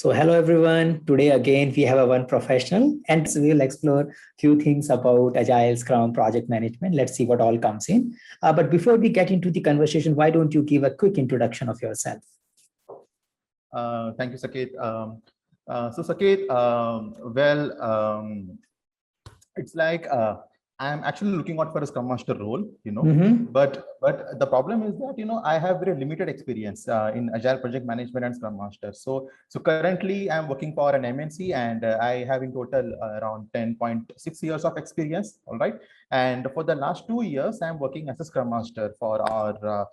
So hello everyone. Today again we have a one professional and we'll explore few things about Agile, Scrum, project management. Let's see what all comes in. But before we get into the conversation, why don't you give a quick introduction of yourself? Thank you, Saket. Saket, it's like I'm actually looking out for a Scrum Master role, but the problem is that I have very limited experience in Agile project management and Scrum Master. So currently I'm working for an MNC and I have in total around 10.6 years of experience. All right, and for the last 2 years I'm working as a Scrum Master for our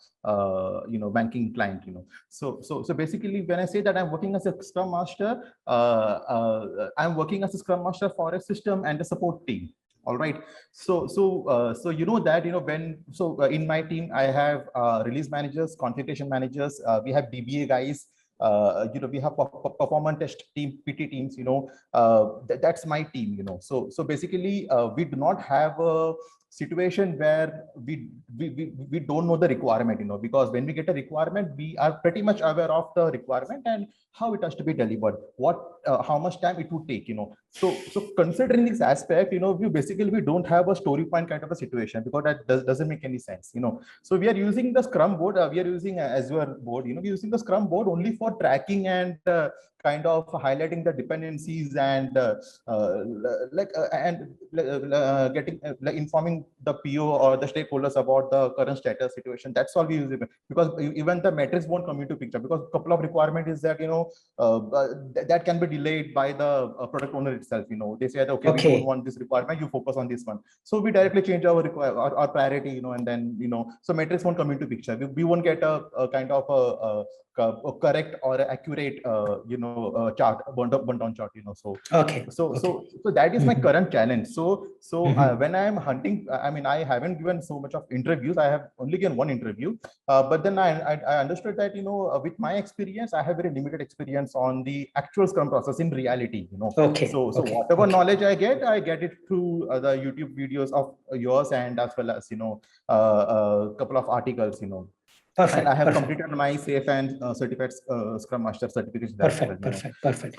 banking client. So basically when I say that I'm working as a Scrum Master, I'm working as a Scrum Master for a system and a support team. All right. So in my team I have release managers, configuration managers. We have DBA guys. We have performance test team, PT teams. That's my team. So basically we do not have a situation where we don't know the requirement. Because when we get a requirement, we are pretty much aware of the requirement and how it has to be delivered, how much time it would take. So considering this aspect, we don't have a story point kind of a situation, because that doesn't make any sense. So we are using the Scrum board, we are using Azure board. We're using the Scrum board only for tracking and kind of highlighting the dependencies and getting informing the PO or the stakeholders about the current status situation. That's all we use it, because even the metrics won't come into picture, because a couple of requirement is that that can be delayed by the product owner itself. They say that, okay, we don't want this requirement, you focus on this one. So we directly change our priority, and then so metrics won't come into picture. We won't get a kind of a correct or accurate chart, burnt on chart. So that is my current challenge. So when I am hunting, I haven't given so much of interviews. I have only given one interview, but then I understood that with my experience, I have very limited experience on the actual Scrum process in reality. So whatever knowledge I get it through the YouTube videos of yours, and as well as a couple of articles. Perfect. And I have completed my safe and certified Scrum Master certification. Perfect.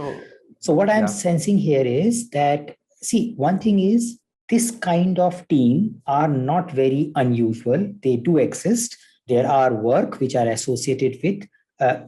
So what I'm sensing here is that, see, one thing is, this kind of team are not very unusual. They do exist. There are work which are associated with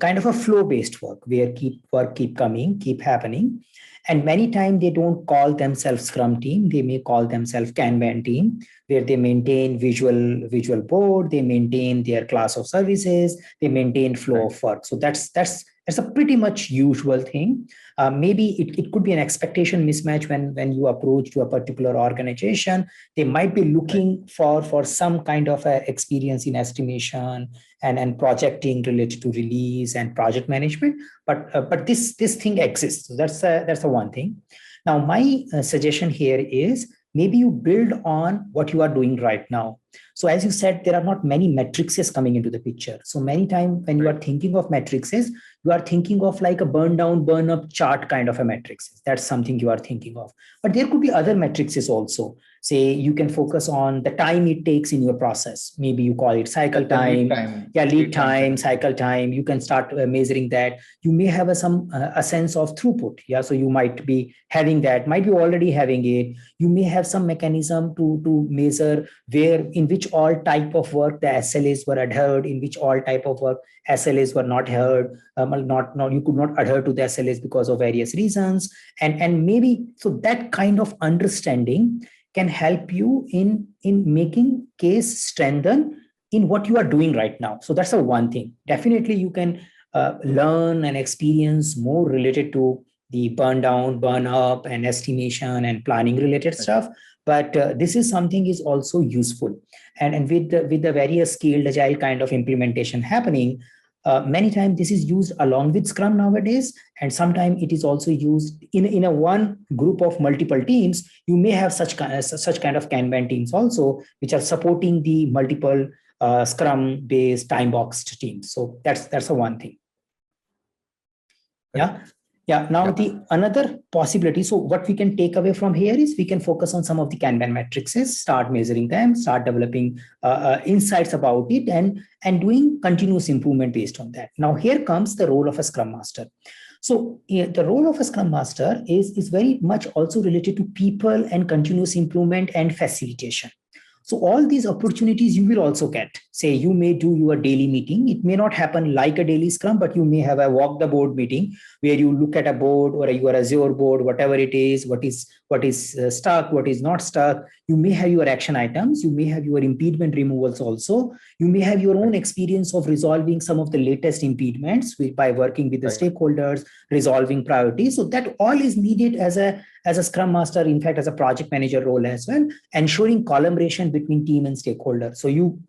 kind of a flow-based work, where work keep coming, keep happening. And many times they don't call themselves Scrum team. They may call themselves Kanban team, where they maintain visual board, they maintain their class of services, they maintain flow of work. So that's a pretty much usual thing. Maybe it could be an expectation mismatch when you approach to a particular organization. They might be looking for some kind of a experience in estimation and projecting related to release and project management. But this thing exists. So that's the one thing. Now, my suggestion here is, maybe you build on what you are doing right now. So as you said, there are not many matrices coming into the picture. So many times when you are thinking of matrices, you are thinking of like a burn down, burn up chart kind of a matrix. That's something you are thinking of. But there could be other matrices also. Say you can focus on the time it takes in your process. Maybe you call it cycle time. Lead time, cycle time. You can start measuring that. You may have a sense of throughput. So you might be having that, might be already having it. You may have some mechanism to measure in which all type of work the SLAs were adhered, in which all type of work SLAs were not adhered. You could not adhere to the SLAs because of various reasons. And maybe, so that kind of understanding can help you in making case strengthen in what you are doing right now. So that's the one thing. Definitely you can learn and experience more related to the burn down, burn up, and estimation and planning related stuff. But this is something is also useful. And with the various scaled agile kind of implementation happening, many times this is used along with Scrum nowadays, and sometimes it is also used in a one group of multiple teams. You may have such kind of Kanban teams also, which are supporting the multiple Scrum based time boxed teams. So that's the one thing. Now the another possibility. So what we can take away from here is we can focus on some of the Kanban matrices, start measuring them, start developing insights about it, and doing continuous improvement based on that. Now here comes the role of a Scrum Master. So the role of a Scrum Master is very much also related to people and continuous improvement and facilitation. So all these opportunities you will also get. Say you may do your daily meeting. It may not happen like a daily Scrum, but you may have a walk the board meeting where you look at a board or your Azure board, whatever it is, what is stuck, what is not stuck. You may have your action items. You may have your impediment removals also. You may have your own experience of resolving some of the latest impediments by working with the stakeholders, resolving priorities. So that all is needed as a Scrum Master, in fact, as a project manager role as well, ensuring collaboration between team and stakeholders. So you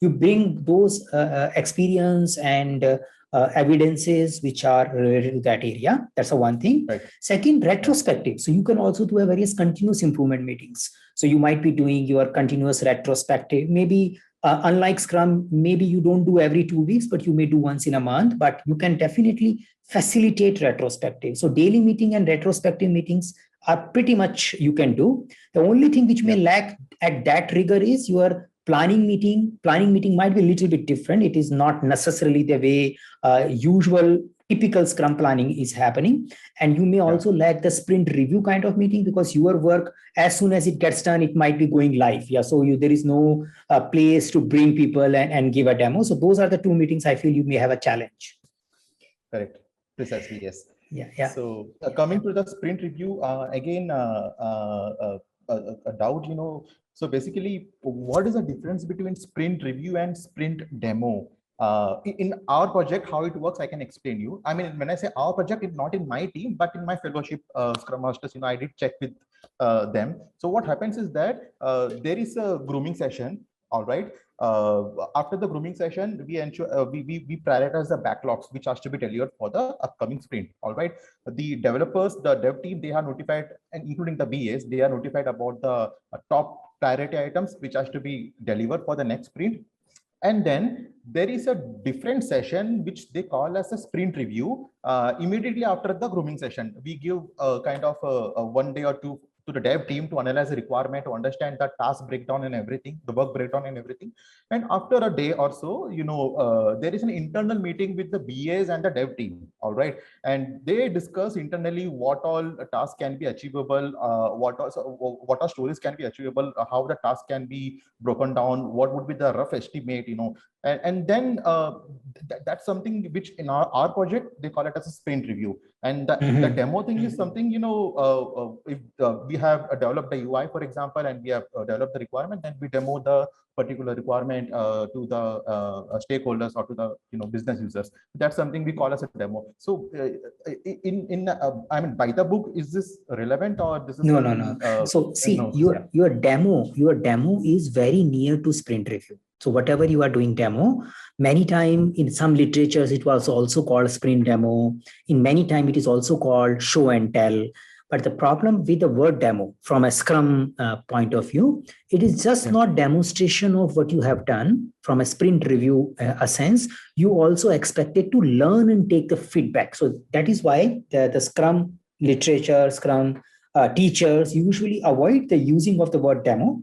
bring those experience and evidences which are related to that area. That's the one thing. Right. Second, retrospective. So you can also do a various continuous improvement meetings. So you might be doing your continuous retrospective. Maybe unlike Scrum, maybe you don't do every 2 weeks, but you may do once in a month. But you can definitely facilitate retrospective. So daily meeting and retrospective meetings are pretty much you can do. The only thing which may lack at that rigor is your planning meeting. Planning meeting might be a little bit different. It is not necessarily the way usual typical Scrum planning is happening. And you may also lack the sprint review kind of meeting, because your work, as soon as it gets done, it might be going live. Yeah. So there is no place to bring people and give a demo. So those are the two meetings I feel you may have a challenge. Correct. Precisely. Yes. Yeah. So coming to the sprint review, again, a doubt, so basically, what is the difference between sprint review and sprint demo? In our project, how it works, I can explain you. I mean, when I say our project, it's not in my team, but in my fellowship Scrum Masters, I did check with them. So what happens is that there is a grooming session. All right. After the grooming session, we ensure we prioritize the backlogs which has to be delivered for the upcoming sprint. All right. The developers, the dev team, they are notified, and including the BAs, they are notified about the top priority items which has to be delivered for the next sprint. And then there is a different session which they call as a sprint review. Immediately after the grooming session, we give kind of a 1 day or two to the dev team to analyze the requirement, to understand the task breakdown and everything, the work breakdown and everything. And after a day or so, there is an internal meeting with the BAs and the dev team. All right. And they discuss internally what all tasks can be achievable, what all stories can be achievable, how the task can be broken down, what would be the rough estimate, and then that's something which in our project, they call it as a sprint review. And the demo thing is something, if we have developed a UI, for example, and we have developed the requirement, then we demo the particular requirement to the stakeholders or to the business users. That's something we call as a demo. So I mean, by the book, is this relevant, or this is no? So see, your demo is very near to sprint review. So whatever you are doing demo, many times in some literatures, it was also called sprint demo. In many times, it is also called show and tell. But the problem with the word demo from a Scrum point of view, it is just not demonstration of what you have done from a sprint review a sense. You also expected to learn and take the feedback. So that is why the Scrum literature, Scrum teachers usually avoid the using of the word demo.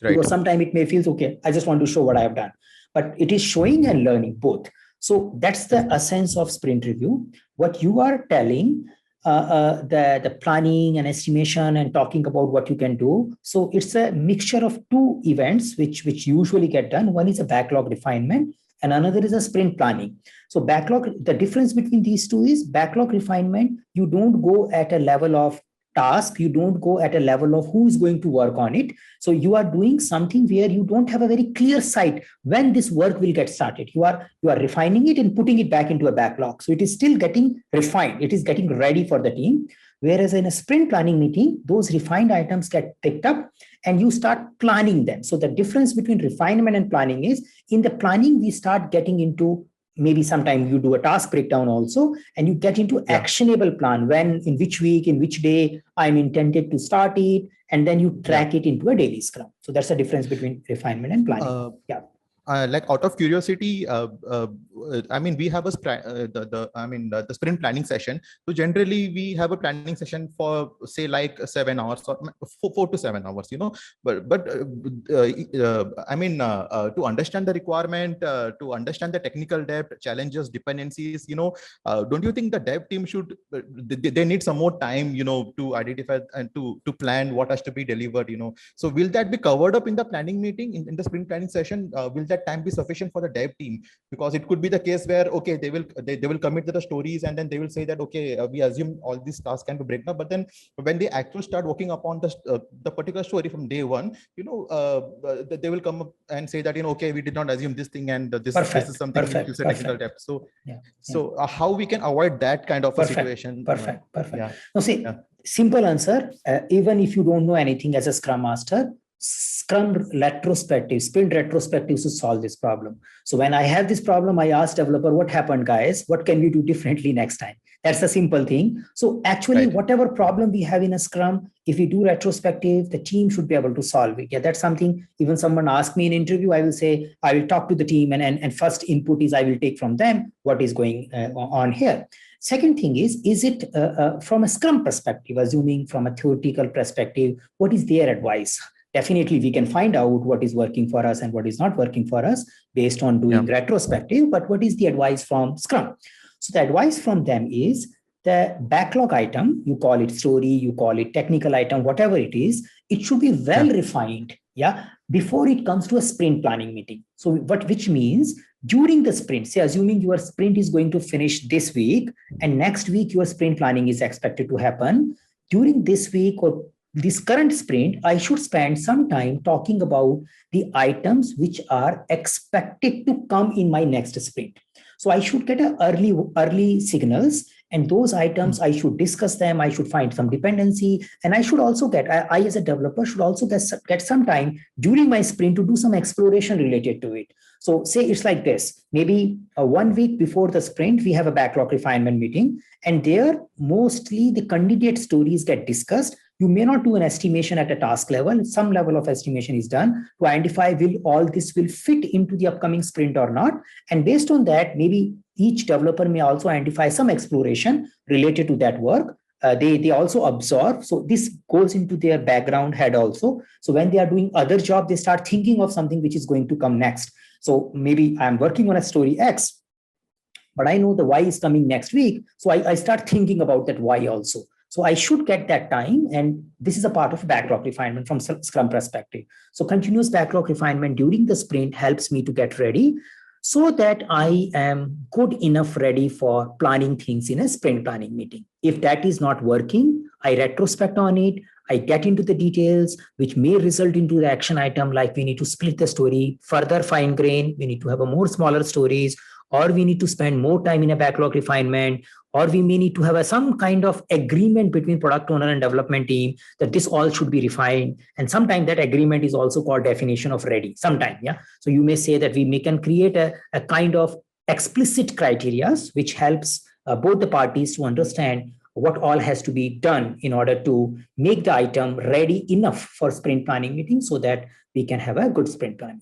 Right. Because sometimes it may feel, okay, I just want to show what I have done. But it is showing and learning both. So that's the essence of sprint review. What you are telling, the planning and estimation and talking about what you can do. So it's a mixture of two events which usually get done. One is a backlog refinement and another is a sprint planning. So backlog, the difference between these two is backlog refinement, you don't go at a level of task, you don't go at a level of who is going to work on it. So you are doing something where you don't have a very clear sight when this work will get started. You are refining it and putting it back into a backlog. So it is still getting refined. It is getting ready for the team. Whereas in a sprint planning meeting, those refined items get picked up and you start planning them. So the difference between refinement and planning is in the planning, we start getting into maybe sometime you do a task breakdown also, and you get into actionable plan when, in which week, in which day I'm intended to start it, and then you track it into a daily Scrum. So that's the difference between refinement and planning. Like out of curiosity, I mean, we have a the sprint planning session. So generally, we have a planning session for say like 7 hours or 4 to 7 hours. I mean, to understand the requirement, to understand the technical depth, challenges, dependencies. Don't you think the dev team should they need some more time? To identify and to plan what has to be delivered. So will that be covered up in the planning meeting in the sprint planning session? Will that time be sufficient for the dev team? Because it could be the case where okay, they will commit to the stories and then they will say that okay, we assume all these tasks can be broken up, but then when they actually start working upon the particular story from day one, they will come up and say that okay, we did not assume this thing, and this is something which is a technical depth. So how we can avoid that kind of a situation? Perfect. Now see, simple answer. Even if you don't know anything as a Scrum Master, Scrum retrospective, sprint retrospectives to solve this problem. So when I have this problem, I ask developer, what happened, guys? What can we do differently next time? That's a simple thing. So actually, whatever problem we have in a Scrum, if we do retrospective, the team should be able to solve it. Yeah, that's something, even someone asked me in interview, I will say, I will talk to the team and first input is I will take from them what is going on here. Second thing is it from a Scrum perspective, assuming from a theoretical perspective, what is their advice? Definitely, we can find out what is working for us and what is not working for us based on doing retrospective, but what is the advice from Scrum? So the advice from them is the backlog item, you call it story, you call it technical item, whatever it is, it should be well refined, before it comes to a sprint planning meeting. So which means during the sprint, say assuming your sprint is going to finish this week and next week your sprint planning is expected to happen, during this week or this current sprint, I should spend some time talking about the items which are expected to come in my next sprint. So I should get early signals, and those items I should discuss them. I should find some dependency, and I should also I as a developer should also get some time during my sprint to do some exploration related to it. So say it's like this, maybe 1 week before the sprint, we have a backlog refinement meeting, and there mostly the candidate stories get discussed. You may not do an estimation at a task level. Some level of estimation is done to identify will all this will fit into the upcoming sprint or not. And based on that, maybe each developer may also identify some exploration related to that work. They also absorb. So this goes into their background head also. So when they are doing other job, they start thinking of something which is going to come next. So maybe I'm working on a story X, but I know the Y is coming next week. So I start thinking about that Y also. So I should get that time. And this is a part of backlog refinement from Scrum perspective. So continuous backlog refinement during the sprint helps me to get ready so that I am good enough ready for planning things in a sprint planning meeting. If that is not working, I retrospect on it. I get into the details, which may result into the action item, like we need to split the story, further fine grain, we need to have a more smaller stories, or we need to spend more time in a backlog refinement, or we may need to have some kind of agreement between product owner and development team that this all should be refined. And sometimes that agreement is also called definition of ready. Sometimes, So you may say that we can create a kind of explicit criteria, which helps both the parties to understand what all has to be done in order to make the item ready enough for sprint planning meeting so that we can have a good sprint planning.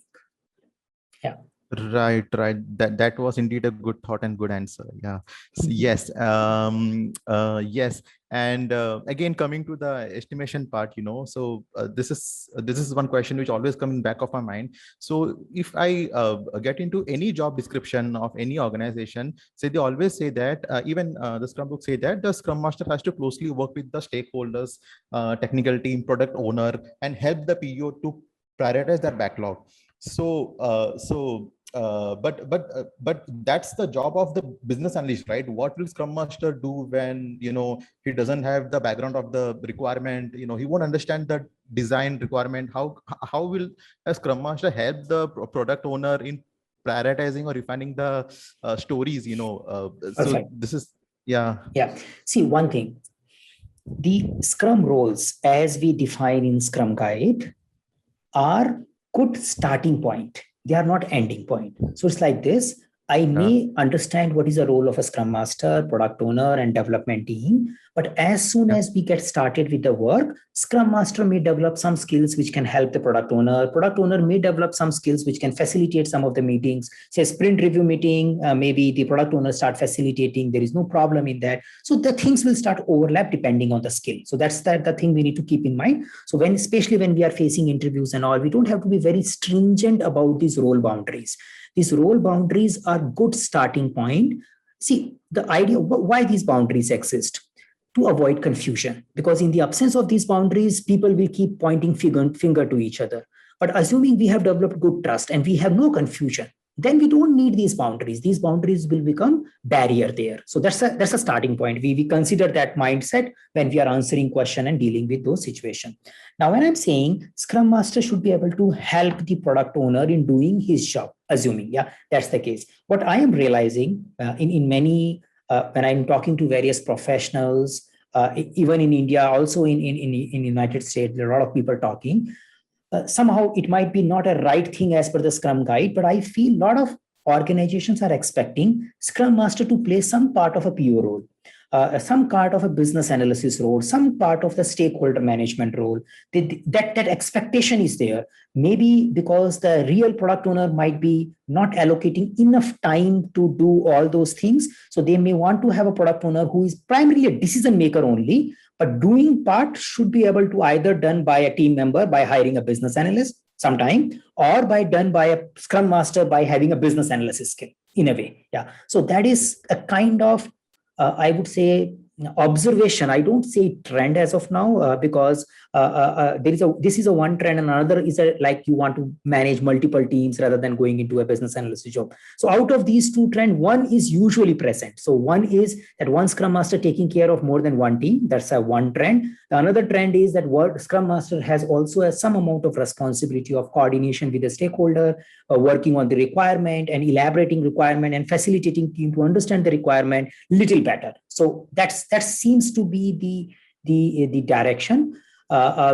Right. That was indeed a good thought and good answer. Yes. Yes. And again, coming to the estimation part, so this is one question which always comes in back of my mind. So if I get into any job description of any organization, say they always say that even the Scrum book say that the Scrum Master has to closely work with the stakeholders, technical team, product owner, and help the PO to prioritize their backlog. But that's the job of the business analyst, right? What will Scrum Master do when he doesn't have the background of the requirement? He won't understand the design requirement. How will a Scrum Master help the product owner in prioritizing or refining the stories? So this is See, one thing, the Scrum roles as we define in Scrum Guide are good starting point. They are not ending point. So it's like this. I may understand what is the role of a scrum master, product owner, and development team. But as soon as we get started with the work, scrum master may develop some skills which can help the product owner. Product owner may develop some skills which can facilitate some of the meetings. Say sprint review meeting, maybe the product owner start facilitating. There is no problem in that. So the things will start overlap depending on the skill. So that's the thing we need to keep in mind. So especially when we are facing interviews and all, we don't have to be very stringent about these role boundaries. These role boundaries are good starting point. See, the idea why these boundaries exist, to avoid confusion, because in the absence of these boundaries, people will keep pointing finger to each other. But assuming we have developed good trust and we have no confusion, then we don't need these boundaries. These boundaries will become barrier there. So that's a starting point. We consider that mindset when we are answering question and dealing with those situations. Now, when I'm saying Scrum Master should be able to help the product owner in doing his job, assuming, that's the case. What I am realizing in many, when I'm talking to various professionals, even in India, also in United States, there are a lot of people talking. Somehow it might be not a right thing as per the Scrum guide, but I feel a lot of organizations are expecting Scrum Master to play some part of a PO role. Some part of a business analysis role, some part of the stakeholder management role. That expectation is there. Maybe because the real product owner might be not allocating enough time to do all those things. So they may want to have a product owner who is primarily a decision maker only, but doing part should be able to either done by a team member by hiring a business analyst sometime, or by done by a Scrum Master by having a business analysis skill in a way. So that is a kind of I would say observation. I don't say trend as of now because this is a one trend and another is like you want to manage multiple teams rather than going into a business analyst job. So out of these two trends, one is usually present. So one is that one Scrum Master taking care of more than one team. That's a one trend. The another trend is that Scrum Master has also some amount of responsibility of coordination with the stakeholder, working on the requirement and elaborating requirement and facilitating team to understand the requirement little better. So that seems to be the direction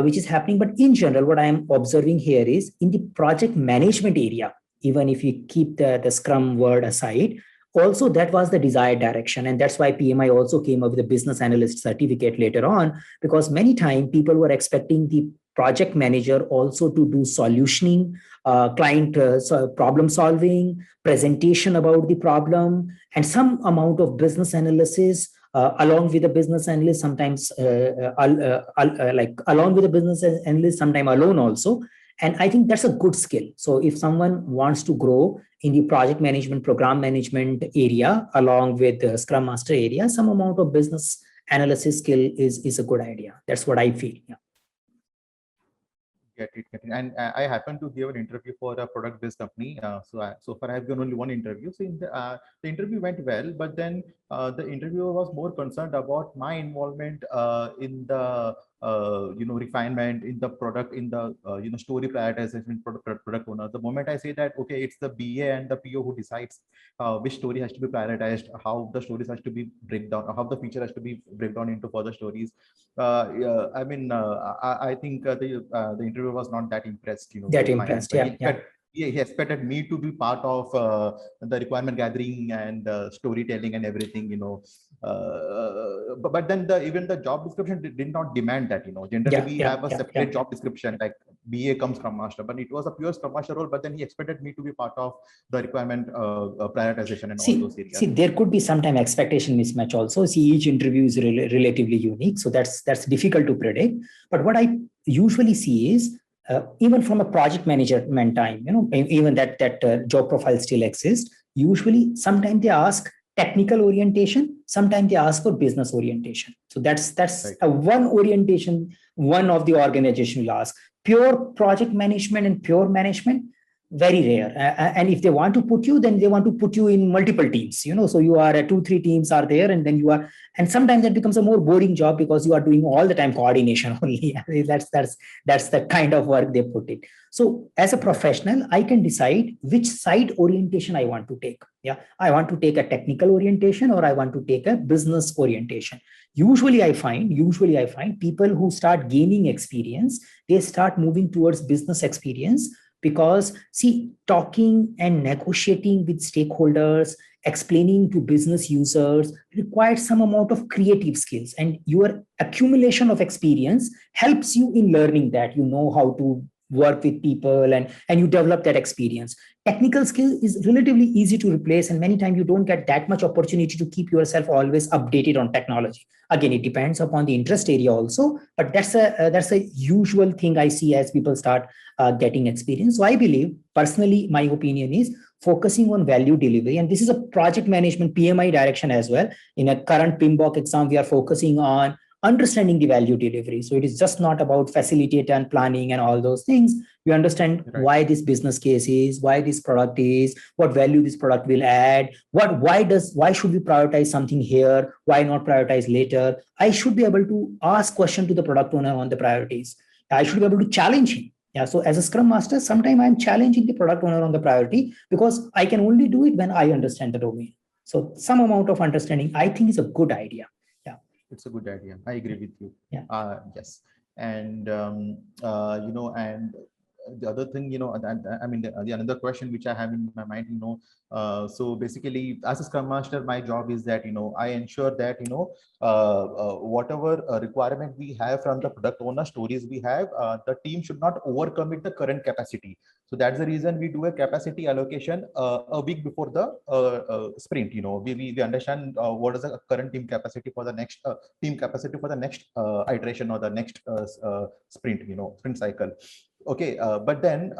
which is happening. But in general, what I am observing here is in the project management area, even if you keep the Scrum word aside, also that was the desired direction. And that's why PMI also came up with a business analyst certificate later on, because many times people were expecting the project manager also to do solutioning, client problem solving, presentation about the problem, and some amount of business analysis along with the business analyst, sometimes along with the business analyst, sometimes alone also. And I think that's a good skill. So if someone wants to grow in the project management, program management area, along with the Scrum Master area, some amount of business analysis skill is a good idea. That's what I feel. Get it. And I happen to give an interview for a product-based company. So far I've done only one interview. So the interview went well, but then the interviewer was more concerned about my involvement in the refinement in the product, in the story prioritization, product owner. The moment I say that, okay, it's the BA and the PO who decides which story has to be prioritized, how the stories has to be break down, how the feature has to be break down into further stories. I think the interviewer was not that impressed. That impressed, he expected me to be part of the requirement gathering and storytelling and everything, but then even the job description did not demand that. Generally we have a separate job description, like BA comes Scrum Master, but it was a pure Scrum Master role. But then he expected me to be part of the requirement prioritization and all those areas. See, there could be sometime expectation mismatch also. See, each interview is relatively unique, so that's difficult to predict. But what I usually see is even from a project management time, even that job profile still exists. Usually, sometimes they ask technical orientation, sometimes they ask for business orientation. So that's right. One orientation, one of the organization will ask. Pure project management and pure management, very rare. And if they want to put you, then they want to put you in multiple teams, so you are 2-3 teams are there, and then you are, and sometimes that becomes a more boring job because you are doing all the time coordination only. That's the kind of work they put it. So as a professional, I can decide which side orientation I want to take. I want to take a technical orientation or I want to take a business orientation. Usually I find people who start gaining experience, they start moving towards business experience because see, talking and negotiating with stakeholders, explaining to business users requires some amount of creative skills, and your accumulation of experience helps you in learning that. You know how to work with people, and you develop that experience. Technical skill is relatively easy to replace, and many times you don't get that much opportunity to keep yourself always updated on technology. Again, it depends upon the interest area also, but that's a usual thing I see as people start getting experience. So I believe, personally, my opinion is focusing on value delivery, and this is a project management PMI direction as well. In a current PMBOK exam, we are focusing on understanding the value delivery. So it is just not about facilitate and planning and all those things. You understand why this business case is, why this product is, what value this product will add, why should we prioritize something here, why not prioritize later. I should be able to ask question to the product owner on the priorities. I should be able to challenge him. Yeah, so as a Scrum Master, sometimes I'm challenging the product owner on the priority, because I can only do it when I understand the domain. So some amount of understanding, I think, is a good idea. It's a good idea. I agree with you. Yeah. Yes. And, and the other thing, the another question which I have in my mind, so basically, as a Scrum Master, my job is that, I ensure that, whatever requirement we have from the product owner, stories we have, the team should not overcommit the current capacity. So that's the reason we do a capacity allocation a week before the sprint. We understand what is the current team capacity for the next iteration or the next sprint, sprint cycle. Okay, but then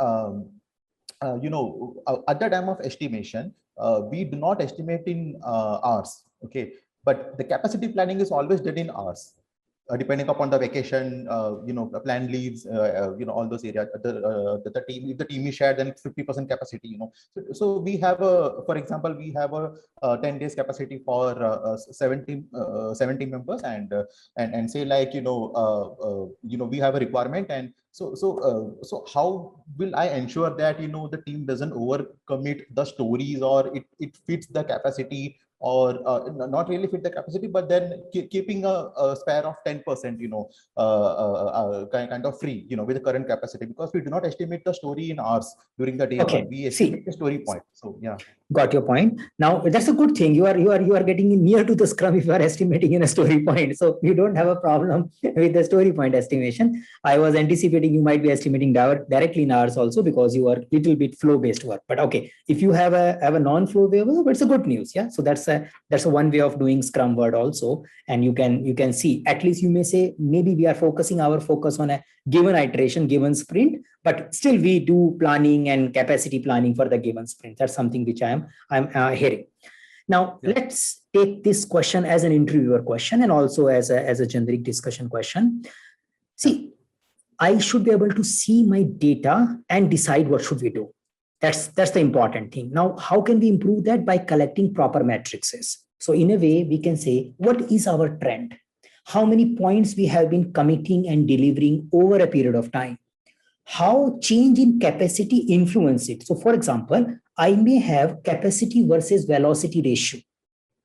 at the time of estimation, we do not estimate in hours. Okay, but the capacity planning is always done in hours. Depending upon the vacation, planned leaves, all those areas. The team, if the team is shared, then 50% capacity. So we have for example, we have a 10 days capacity for 70 members, and say like we have a requirement, and so how will I ensure that the team doesn't overcommit the stories, or it fits the capacity, or not really fit the capacity, but then keeping a spare of 10%, kind of free, with the current capacity, because we do not estimate the story in hours during the day. Okay. We estimate the story point. So yeah. Got your point. Now that's a good thing. You are getting near to the Scrum if you are estimating in a story point. So you don't have a problem with the story point estimation. I was anticipating you might be estimating directly in hours also, because you are little bit flow based work. But okay, if you have a non-flow way, well, it's a good news. Yeah. So that's a one way of doing Scrum word also. And you can see, at least you may say, maybe we are focusing our focus on a given iteration, given sprint, but still we do planning and capacity planning for the given sprint. That's something which I'm hearing. Now, let's take this question as an interviewer question, and also as a generic discussion question. See, I should be able to see my data and decide what should we do. That's the important thing. Now, how can we improve that? By collecting proper matrices. So in a way, we can say, what is our trend? How many points we have been committing and delivering over a period of time? How change in capacity influence it? So for example, I may have capacity versus velocity ratio.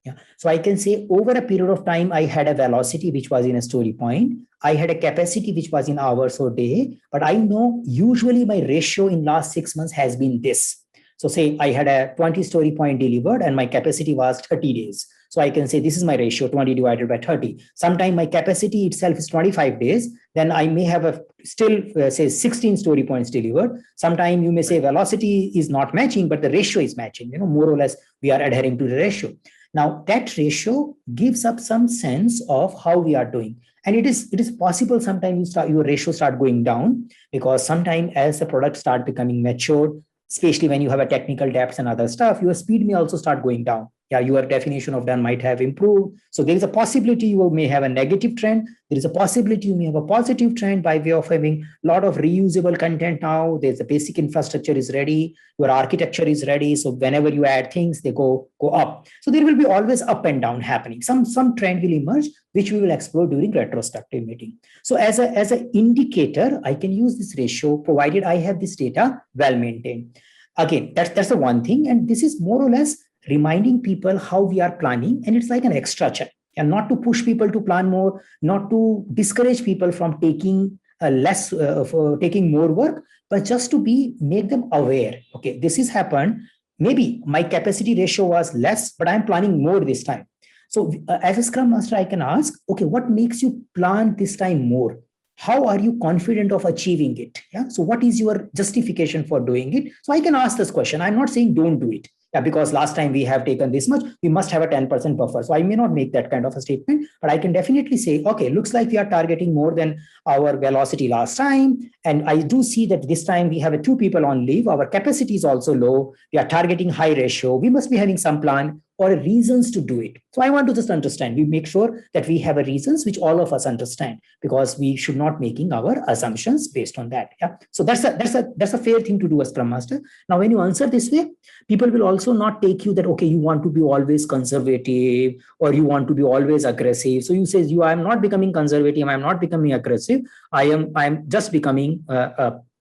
Yeah. So I can say, over a period of time, I had a velocity which was in a story point. I had a capacity which was in hours or day, but I know usually my ratio in last 6 months has been this. So say I had a 20 story point delivered and my capacity was 30 days. So I can say this is my ratio, 20 divided by 30. Sometimes my capacity itself is 25 days. Then I may have say 16 story points delivered. Sometimes you may say velocity is not matching, but the ratio is matching. More or less we are adhering to the ratio. Now that ratio gives up some sense of how we are doing. And it is possible sometimes your ratio start going down, because sometimes as the product start becoming mature, especially when you have a technical depth and other stuff, your speed may also start going down. Yeah, your definition of done might have improved. So there is a possibility you may have a negative trend. There is a possibility you may have a positive trend by way of having a lot of reusable content now. There's a basic infrastructure is ready. Your architecture is ready. So whenever you add things, they go up. So there will be always up and down happening. Some trend will emerge, which we will explore during retrospective meeting. So as an indicator, I can use this ratio, provided I have this data well maintained. Again, that's the one thing. And this is more or less reminding people how we are planning, and it's like an extra check, and not to push people to plan more, not to discourage people from taking less for taking more work, but just to make them aware. Okay, this has happened. Maybe my capacity ratio was less, but I'm planning more this time. So as a Scrum Master, I can ask, okay, what makes you plan this time more? How are you confident of achieving it? Yeah. So what is your justification for doing it? So I can ask this question. I'm not saying don't do it. Yeah, because last time we have taken this much, we must have a 10% buffer. So I may not make that kind of a statement, but I can definitely say, okay, looks like we are targeting more than our velocity last time. And I do see that this time we have 2 people on leave. Our capacity is also low. We are targeting high ratio. We must be having some plan or reasons to do it. So I want to just understand. We make sure that we have a reasons which all of us understand, because we should not making our assumptions based on that. Yeah. So that's a fair thing to do as Scrum Master. Now, when you answer this way, people will also not take you that, okay, you want to be always conservative or you want to be always aggressive. So you say, I'm not becoming conservative. I'm not becoming aggressive. I'm just becoming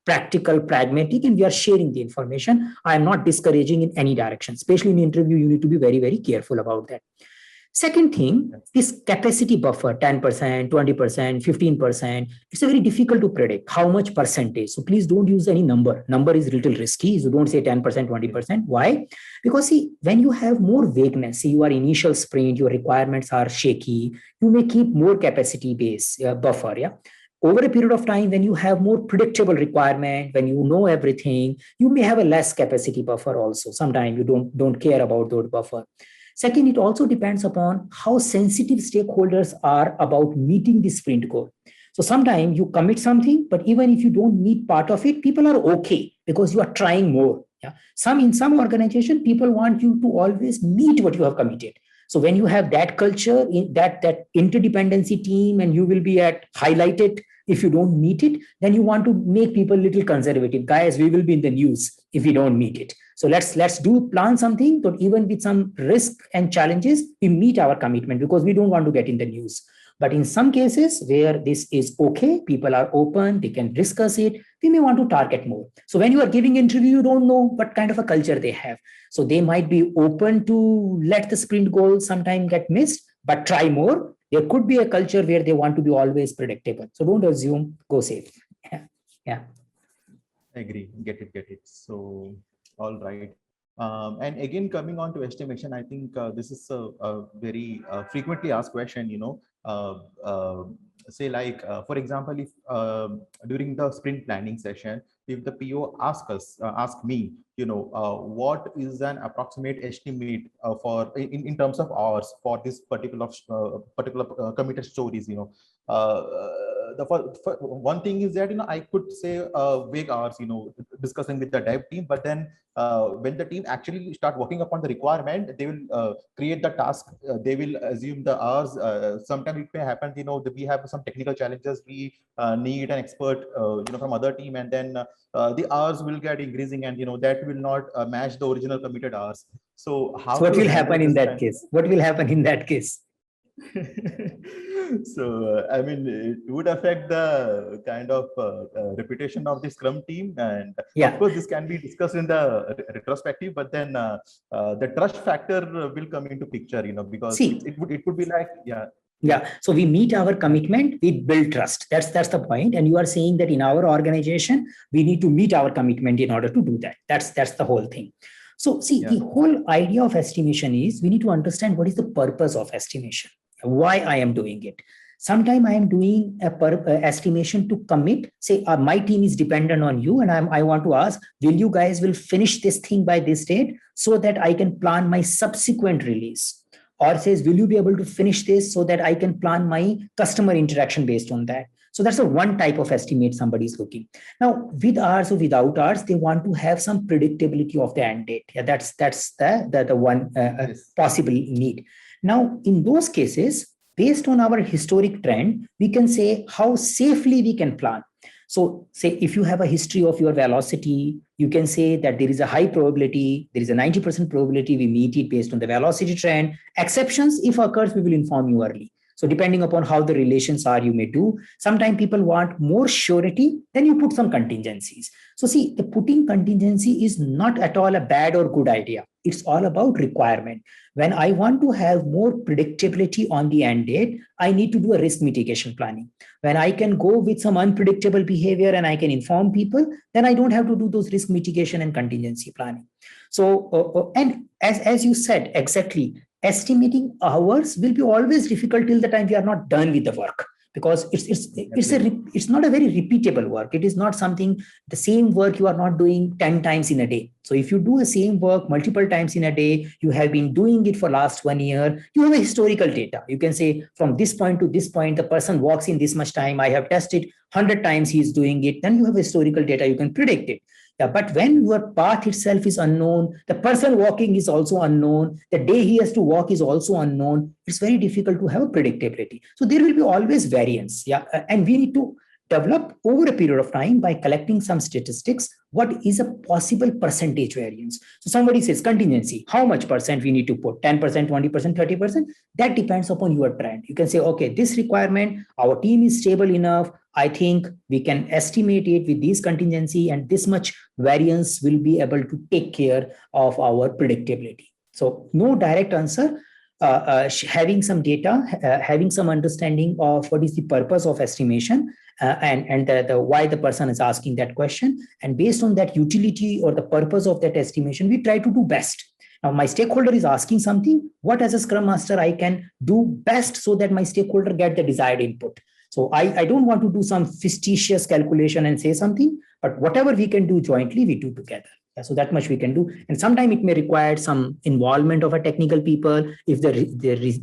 practical, pragmatic, and we are sharing the information. I am not discouraging in any direction. Especially in interview, you need to be very, very careful about that. Second thing, this capacity buffer, 10%, 20%, 15%, it's a very difficult to predict how much percentage. So please don't use any number. Number is a little risky. So don't say 10%, 20%. Why? Because see, when you have more vagueness, see your initial sprint, your requirements are shaky, you may keep more capacity base buffer. Yeah. Over a period of time, when you have more predictable requirement, when you know everything, you may have a less capacity buffer also. Sometimes you don't care about those buffer. Second, it also depends upon how sensitive stakeholders are about meeting the sprint goal. So sometimes you commit something, but even if you don't meet part of it, people are okay because you are trying more. Yeah. In some organization, people want you to always meet what you have committed. So when you have that culture, in that interdependency team, and you will be highlighted if you don't meet it, then you want to make people a little conservative. Guys, we will be in the news if we don't meet it. So let's plan something that even with some risk and challenges, we meet our commitment because we don't want to get in the news. But in some cases where this is okay, people are open, they can discuss it, we may want to target more. So when you are giving interview, you don't know what kind of a culture they have. So they might be open to let the sprint goal sometime get missed, but try more. There could be a culture where they want to be always predictable. So don't assume, go safe. Yeah. I agree. Get it. So, all right. And again, coming on to estimation, I think this is a very frequently asked question, say like, for example, if during the sprint planning session, if the PO ask me, what is an approximate estimate for in terms of hours for this particular committed stories, the one thing is that I could say vague hours, discussing with the dev team, but then when the team actually start working upon the requirement, they will create the task, they will assume the hours. Sometimes it may happen, that we have some technical challenges, we need an expert from other team, and then the hours will get increasing, and that will not match the original committed hours. So what will happen in that case? What will happen in that case? So I mean, it would affect the kind of reputation of the Scrum team, and of course this can be discussed in the retrospective, but then the trust factor will come into picture, because it would be like so we meet our commitment, we build trust. That's the point. And you are saying that in our organization we need to meet our commitment in order to do that. That's the whole thing. So the whole idea of estimation is we need to understand what is the purpose of estimation, why I am doing it. Sometimes I am doing a estimation to commit. Say my team is dependent on you, and I want to ask, will you guys will finish this thing by this date so that I can plan my subsequent release? Or says, will you be able to finish this so that I can plan my customer interaction based on that? So that's one type of estimate somebody is looking. Now, with hours or without hours, they want to have some predictability of the end date. Yeah, that's the one possible need. Now, in those cases, based on our historic trend, we can say how safely we can plan. So say if you have a history of your velocity, you can say that there is a high probability, there is a 90% probability we meet it based on the velocity trend. Exceptions, if occurs, we will inform you early. So depending upon how the relations are, you may do. Sometimes people want more surety, then you put some contingencies. So see, the putting contingency is not at all a bad or good idea. It's all about requirement. When I want to have more predictability on the end date, I need to do a risk mitigation planning. When I can go with some unpredictable behavior and I can inform people, then I don't have to do those risk mitigation and contingency planning. So, and as you said, exactly, estimating hours will be always difficult till the time we are not done with the work, because it's not a very repeatable work. It is not something, the same work you are not doing 10 times in a day. So if you do the same work multiple times in a day, you have been doing it for last 1 year, you have a historical data. You can say from this point to this point, the person walks in this much time. I have tested 100 times he is doing it. Then you have historical data. You can predict it. Yeah, but when your path itself is unknown, the person walking is also unknown, the day he has to walk is also unknown, it's very difficult to have a predictability. So there will be always variance. Yeah, and we need to develop over a period of time by collecting some statistics, what is a possible percentage variance. So somebody says contingency, how much percent we need to put, 10%, 20%, 30%, that depends upon your trend. You can say, okay, this requirement, our team is stable enough, I think we can estimate it with this contingency, and this much variance will be able to take care of our predictability. So no direct answer. Having some data, having some understanding of what is the purpose of estimation, and the why the person is asking that question, and based on that utility or the purpose of that estimation, we try to do best. Now, my stakeholder is asking something, what as a Scrum Master I can do best so that my stakeholder get the desired input. So I don't want to do some fictitious calculation and say something, but whatever we can do jointly, we do together. Yeah, so that much we can do. And sometimes it may require some involvement of a technical people if the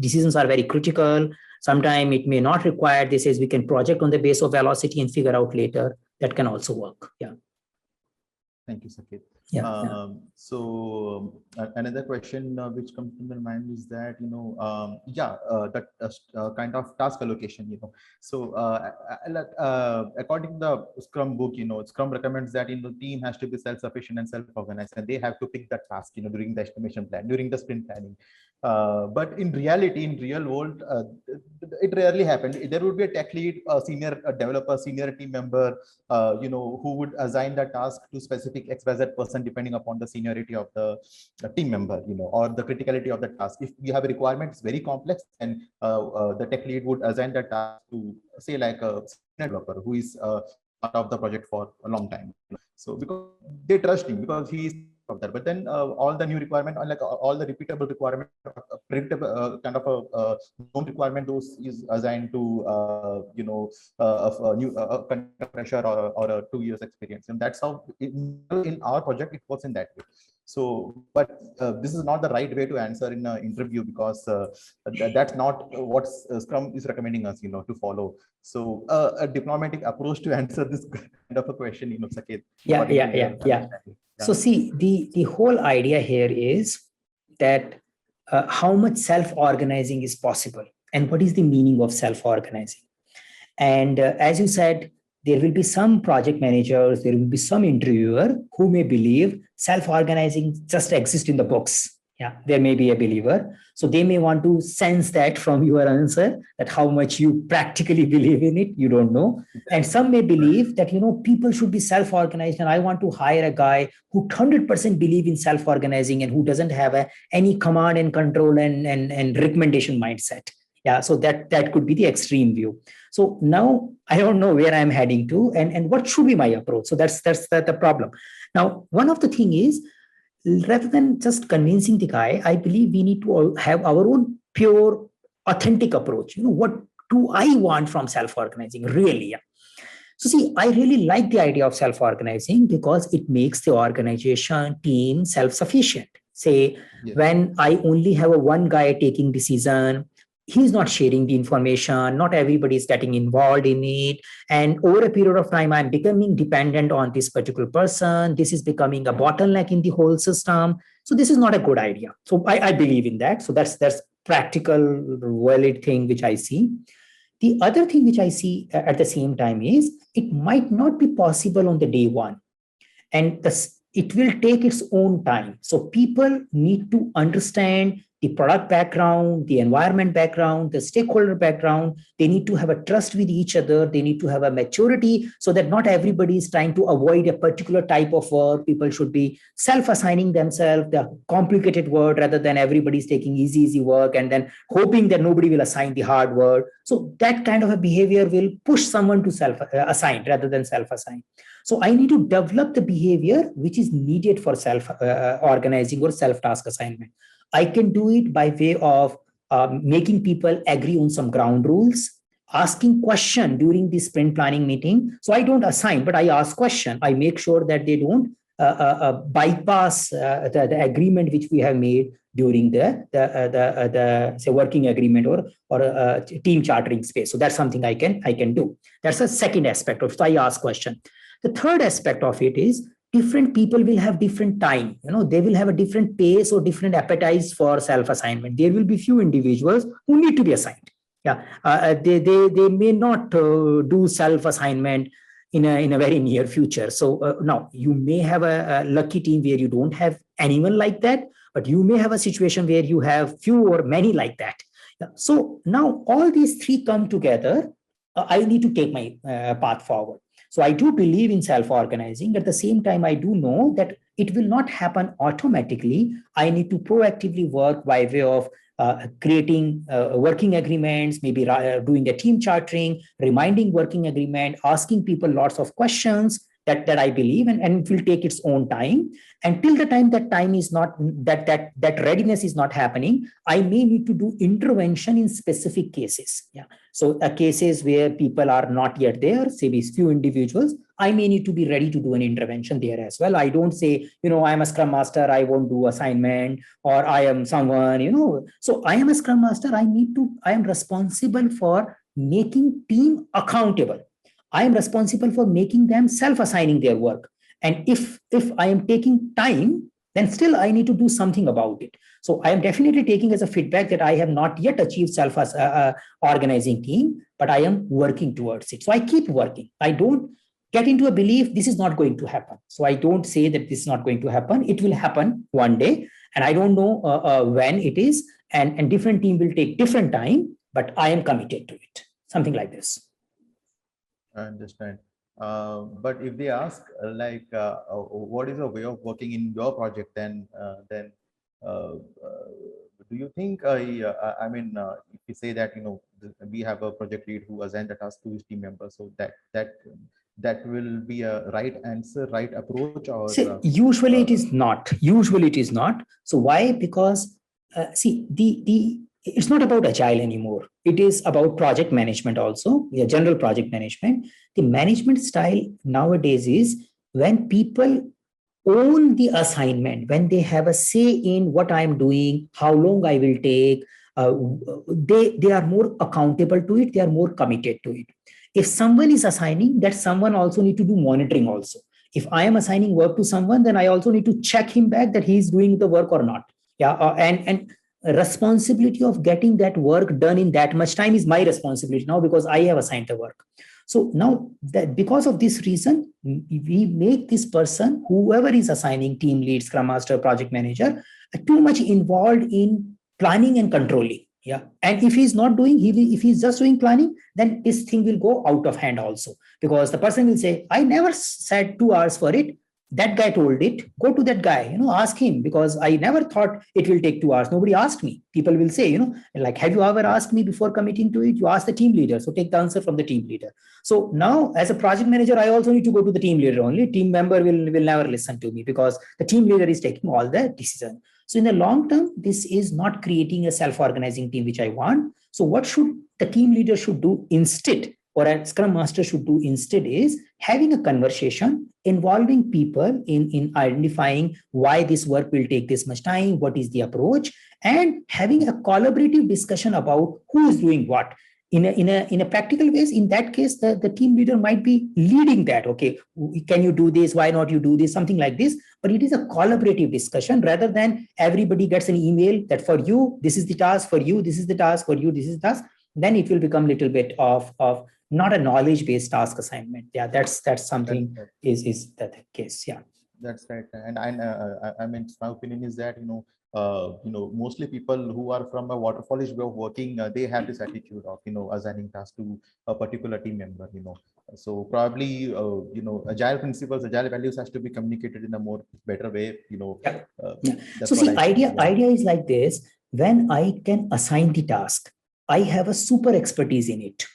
decisions are very critical. Sometimes it may not require. This is, we can project on the base of velocity and figure out later. That can also work. Yeah. Thank you, Saket. Yeah. So another question which comes to my mind is that, that kind of task allocation, So according to the Scrum book, Scrum recommends that, team has to be self-sufficient and self-organized, and they have to pick the task, during the estimation plan, during the sprint planning. But in reality, in real world, it rarely happens. There would be a tech lead, a senior developer, senior team member, who would assign the task to specific XYZ person depending upon the seniority of the team member, or the criticality of the task. If you have a requirement, it's very complex, and the tech lead would assign the task to, say, like a developer who is part of the project for a long time. So because they trust him, because he is of that. But then all the new requirement, like all the repeatable requirement, predictable kind of a known requirement, those is assigned to a new kind of pressure or a 2 years experience, and that's how in our project it works in that way. So, but this is not the right way to answer in an interview, because that's not what Scrum is recommending us, to follow. So, a diplomatic approach to answer this kind of a question, Saket. Yeah. So see, the whole idea here is that how much self-organizing is possible, and what is the meaning of self-organizing. And as you said, there will be some project managers, there will be some interviewer who may believe self-organizing just exists in the books. Yeah, there may be a believer. So they may want to sense that from your answer, that how much you practically believe in it, you don't know. And some may believe that, people should be self-organized, and I want to hire a guy who 100% believe in self-organizing and who doesn't have any command and control and recommendation mindset. Yeah, so that could be the extreme view. So now I don't know where I'm heading to and what should be my approach. So that's the problem. Now, one of the thing is, rather than just convincing the guy, I believe we need to have our own pure, authentic approach. What do I want from self-organizing, really? Yeah. So see, I really like the idea of self-organizing because it makes the organization team self-sufficient. Say, when I only have one guy taking decision, he's not sharing the information, not everybody is getting involved in it. And over a period of time, I'm becoming dependent on this particular person. This is becoming a bottleneck in the whole system. So this is not a good idea. So I believe in that. So that's practical, valid thing which I see. The other thing which I see at the same time is it might not be possible on the day one. And it will take its own time. So people need to understand the product background, the environment background, the stakeholder background. They need to have a trust with each other. They need to have a maturity so that not everybody is trying to avoid a particular type of work. People should be self-assigning themselves the complicated work rather than everybody's taking easy work and then hoping that nobody will assign the hard work. So that kind of a behavior will push someone to self-assign rather than self-assign. So I need to develop the behavior which is needed for self-organizing or self-task assignment. I can do it by way of making people agree on some ground rules, asking question during the sprint planning meeting. So I don't assign, but I ask question. I make sure that they don't bypass the agreement which we have made during the say working agreement or team chartering space. So that's something I can do. That's a second aspect of it. So I ask question. The third aspect of it is different people will have different time. They will have a different pace or different appetites for self-assignment. There will be few individuals who need to be assigned. Yeah, they may not do self-assignment in a very near future. So now you may have a lucky team where you don't have anyone like that, but you may have a situation where you have few or many like that. Yeah. So now all these three come together. I need to take my path forward. So I do believe in self-organizing. At the same time, I do know that it will not happen automatically. I need to proactively work by way of creating working agreements, maybe doing a team chartering, reminding working agreement, asking people lots of questions that I believe, and it will take its own time. Until the time that time is not, that readiness is not happening, I may need to do intervention in specific cases. Yeah. So cases where people are not yet there, say these few individuals, I may need to be ready to do an intervention there as well. I don't say, I'm a Scrum Master, I won't do assignment, or I am someone, So I am a Scrum Master, I am responsible for making team accountable. I am responsible for making them self-assigning their work. And if I am taking time, then still I need to do something about it. So I am definitely taking as a feedback that I have not yet achieved self-organizing team, but I am working towards it. So I keep working. I don't get into a belief this is not going to happen. So I don't say that this is not going to happen. It will happen one day. And I don't know when it is. And different team will take different time, but I am committed to it. Something like this. I understand. But if they ask what is a way of working in your project, then do you think if you say that we have a project lead who assigns the task to his team member, so that will be a right answer, right approach, or usually it is not. Usually it is not. So why? Because it's not about agile anymore. It is about project management also, general project management. The management style nowadays is when people own the assignment, when they have a say in what I'm doing, how long I will take, they are more accountable to it. They are more committed to it. If someone is assigning, that someone also need to do monitoring also. If I am assigning work to someone, then I also need to check him back that he is doing the work or not. Yeah, and responsibility of getting that work done in that much time is my responsibility now because I have assigned the work. So now that because of this reason, we make this person, whoever is assigning team lead, scrum master, project manager, too much involved in planning and controlling. Yeah. And if he's not doing, if he's just doing planning, then this thing will go out of hand also, because the person will say, I never said 2 hours for it. That guy told it. Go to that guy, ask him, because I never thought it will take 2 hours. Nobody asked me. People will say, like, have you ever asked me before committing to it? You ask the team leader. So take the answer from the team leader. So now as a project manager, I also need to go to the team leader only. Team member will never listen to me because the team leader is taking all the decision. So in the long term, this is not creating a self-organizing team, which I want. So what should the team leader should do instead, or a scrum master should do instead, is having a conversation involving people in identifying why this work will take this much time, what is the approach, and having a collaborative discussion about who is doing what. In a practical ways, in that case, the team leader might be leading that. Okay, can you do this? Why not you do this? Something like this. But it is a collaborative discussion rather than everybody gets an email that for you, this is the task, for you, this is the task, for you, this is the task. Then it will become a little bit of not a knowledge-based task assignment. Yeah, that's something is that the case. Yeah. That's right. And I mean, my opinion is that, mostly people who are from a waterfallish way of working, they have this attitude of, assigning tasks to a particular team member, So probably, agile principles, agile values has to be communicated in a more better way, Yeah. that's So what see, I think. Yeah. idea is like this. When I can assign the task, I have a super expertise in it.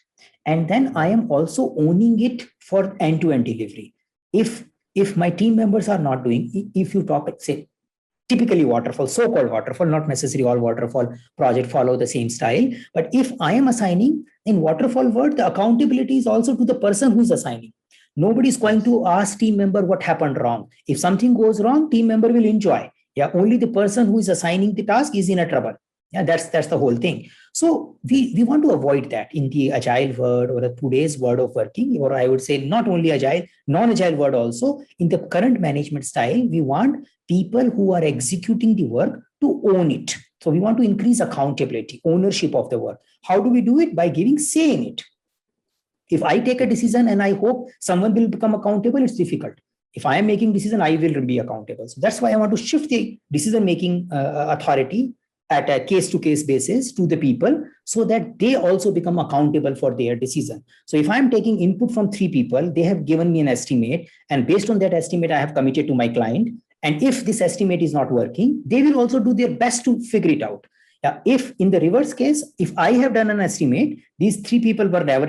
And then I am also owning it for end-to-end delivery. If my team members are not doing, if you talk, say, typically waterfall, so-called waterfall, not necessarily all waterfall project follow the same style. But if I am assigning in waterfall world, the accountability is also to the person who is assigning. Nobody is going to ask team member what happened wrong. If something goes wrong, team member will enjoy. Yeah, only the person who is assigning the task is in a trouble. Yeah, that's the whole thing. So we want to avoid that in the agile world or the today's world of working, or I would say not only agile, non-agile world also. In the current management style, we want people who are executing the work to own it. So we want to increase accountability, ownership of the work. How do we do it? By giving say in it. If I take a decision and I hope someone will become accountable, it's difficult. If I am making decision, I will be accountable. So that's why I want to shift the decision making authority at a case to case basis to the people so that they also become accountable for their decision. So if I'm taking input from 3 people, they have given me an estimate, and based on that estimate, I have committed to my client. And if this estimate is not working, they will also do their best to figure it out. Yeah, if in the reverse case, if I have done an estimate, these 3 people were never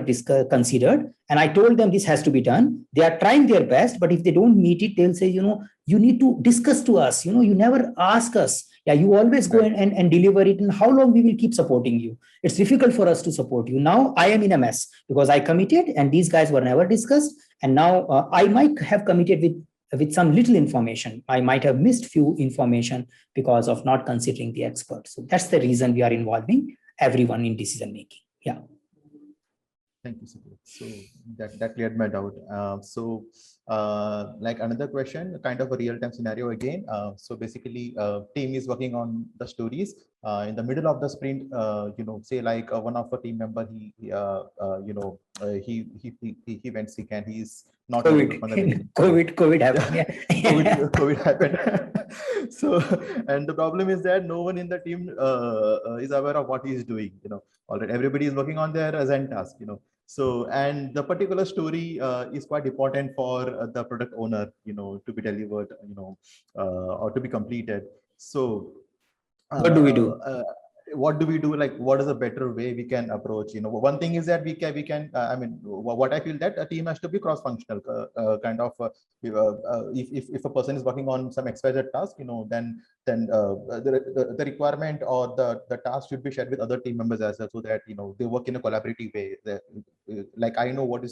considered, and I told them this has to be done. They are trying their best, but if they don't meet it, they'll say, you need to discuss to us. You never ask us. Yeah, you always go and deliver it. And how long we will keep supporting you? It's difficult for us to support you. Now I am in a mess because I committed, and these guys were never discussed. And now I might have committed with some little information. I might have missed few information because of not considering the experts. So that's the reason we are involving everyone in decision making. Yeah. Thank you, Sudhir. So that cleared my doubt. Like another question, kind of a real-time scenario again. So basically, team is working on the stories. In the middle of the sprint, say like one of a team member, he went sick and he's not COVID happened. Yeah. COVID happened. So, and the problem is that no one in the team is aware of what he is doing. Already everybody is working on their assigned task. So, and the particular story is quite important for the product owner, to be delivered, or to be completed. So, what do we do? What do we do? Like, what is a better way we can approach? One thing is that we can. I mean, what I feel that a team has to be cross-functional, kind of. If a person is working on some XYZ task, then the requirement or the task should be shared with other team members as well, so that they work in a collaborative way. Like I know what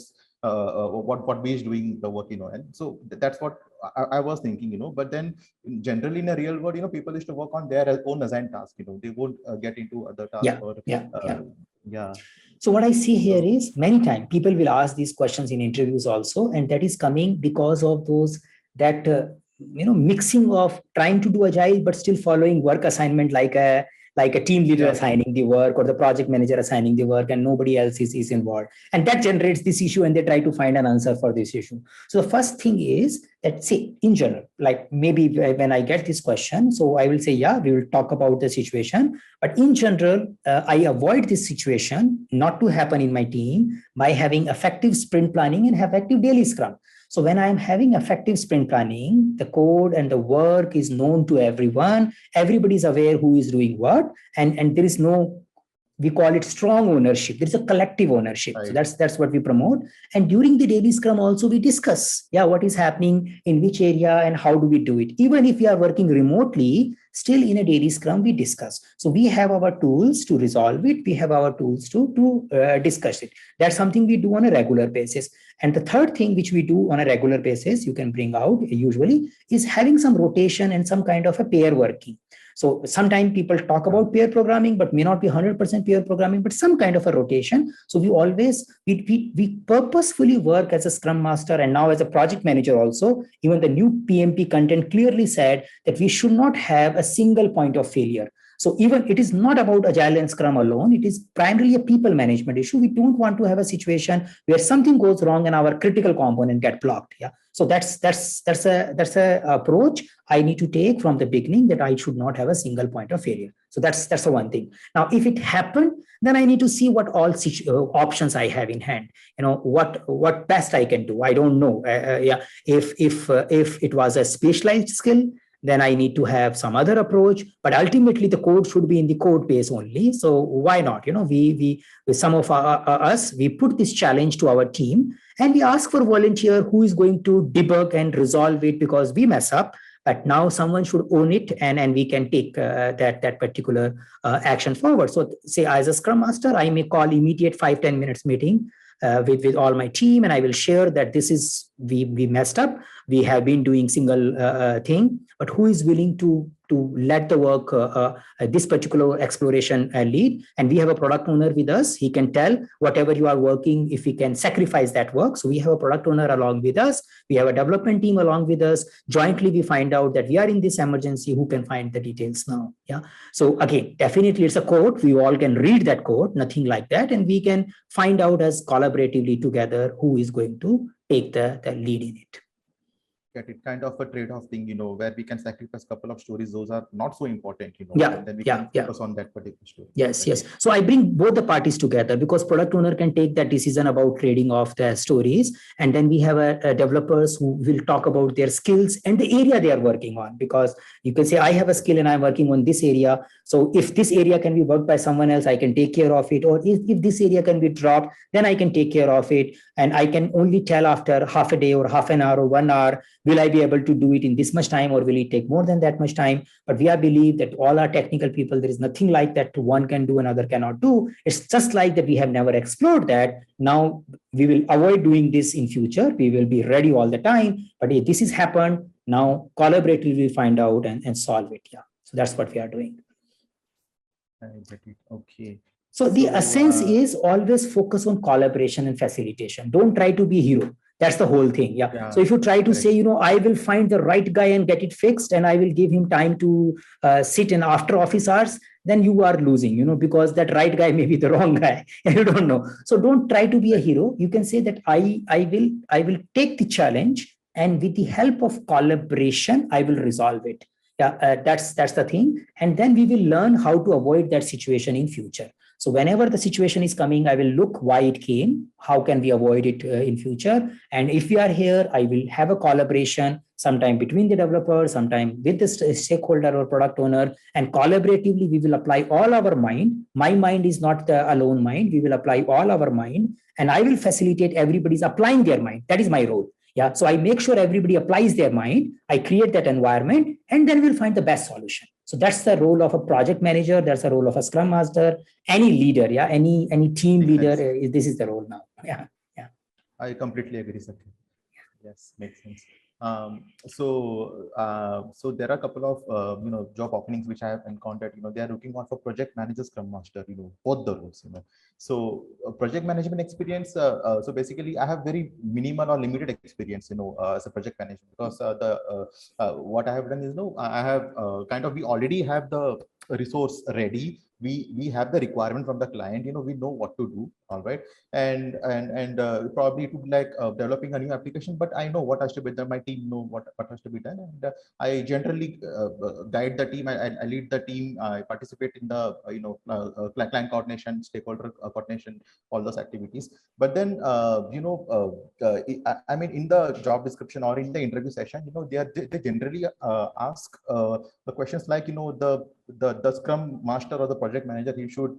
we is doing the work, and so that's what I was thinking, but then generally in a real world, people used to work on their own assigned task, they won't get into other tasks. Yeah. So what I see here is many times people will ask these questions in interviews also, and that is coming because of that mixing of trying to do agile but still following work assignment like a team leader assigning the work or the project manager assigning the work, and nobody else is involved. And that generates this issue, and they try to find an answer for this issue. So the first thing is that, say, in general, like maybe when I get this question, so I will say, yeah, we will talk about the situation. But in general, I avoid this situation not to happen in my team by having effective sprint planning and effective daily scrum. So when I'm having effective sprint planning, the code and the work is known to everyone. Everybody is aware who is doing what, and there is no, we call it strong ownership. There is a collective ownership. Right. So that's what we promote. And during the daily scrum also we discuss, what is happening in which area and how do we do it. Even if we are working remotely, still in a daily scrum we discuss. So we have our tools to resolve it. We have our tools to discuss it. That's something we do on a regular basis. And the third thing which we do on a regular basis, you can bring out usually, is having some rotation and some kind of a pair working. So sometimes people talk about pair programming, but may not be 100% pair programming, but some kind of a rotation. So we purposefully work as a scrum master and now as a project manager also. Even the new PMP content clearly said that we should not have a single point of failure. So even it is not about Agile and Scrum alone. It is primarily a people management issue. We don't want to have a situation where something goes wrong and our critical component get blocked. Yeah. So that's a approach I need to take from the beginning, that I should not have a single point of failure. So that's the one thing. Now, if it happened, then I need to see what all options I have in hand. What best I can do. I don't know. Yeah. If it was a specialized skill, then I need to have some other approach. But ultimately, the code should be in the code base only. So why not? We with some of us, we put this challenge to our team, and we ask for volunteer who is going to debug and resolve it, because we mess up. But now someone should own it, and we can take that particular action forward. So say, as a Scrum Master, I may call immediate 5-10 minutes meeting with all my team, and I will share that this is, we messed up. We have been doing single thing, but who is willing to let the work, this particular exploration lead? And we have a product owner with us. He can tell whatever you are working, if we can sacrifice that work. So we have a product owner along with us. We have a development team along with us. Jointly, we find out that we are in this emergency. Who can find the details now? Yeah. So again, definitely it's a code. We all can read that code, nothing like that. And we can find out as collaboratively together who is going to take the lead in it. Get it, kind of a trade-off thing, where we can sacrifice a couple of stories. Those are not so important, Yeah, and then we can focus on that particular story. Yes. So I bring both the parties together, because product owner can take that decision about trading off the stories. And then we have a developers who will talk about their skills and the area they are working on, because you can say, I have a skill and I'm working on this area. So if this area can be worked by someone else, I can take care of it. Or if this area can be dropped, then I can take care of it. And I can only tell after half a day or half an hour or 1 hour, will I be able to do it in this much time, or will it take more than that much time? But we are believe that all our technical people, there is nothing like that one can do, another cannot do. It's just like that we have never explored that. Now we will avoid doing this in future. We will be ready all the time. But if this has happened, now collaboratively we find out and solve it. Yeah. So that's what we are doing. I get it. Okay. So the essence is always focus on collaboration and facilitation. Don't try to be hero. That's the whole thing. Yeah. So if you try to say, I will find the right guy and get it fixed, and I will give him time to sit in after office hours, then you are losing, because that right guy may be the wrong guy. You don't know. So don't try to be a hero. You can say that I will take the challenge, and with the help of collaboration, I will resolve it. Yeah, that's the thing. And then we will learn how to avoid that situation in future. So whenever the situation is coming, I will look why it came, how can we avoid it in future. And if we are here, I will have a collaboration sometime between the developer, sometime with the stakeholder or product owner, and collaboratively, we will apply all our mind. My mind is not the alone mind. We will apply all our mind, and I will facilitate everybody's applying their mind. That is my role. Yeah. So I make sure everybody applies their mind. I create that environment, and then we'll find the best solution. So that's the role of a project manager. That's the role of a Scrum Master, any leader. Yeah. Any team leader. This is the role now. Yeah. I completely agree, sir. Yes, makes sense. So there are a couple of job openings which I have encountered. They are looking on for project manager, Scrum Master. Both the roles. So project management experience. So basically, I have very minimal or limited experience. As a project manager, because what I have done is I have we already have the resource ready. We have the requirement from the client. We know what to do. All right. And probably to be like developing a new application, but I know what has to be done. My team know what has to be done, and I generally guide the team. I lead the team. I participate in the client coordination, stakeholder coordination, all those activities. But then I mean, in the job description or in the interview session, they generally ask the questions like the Scrum Master or the project manager, he should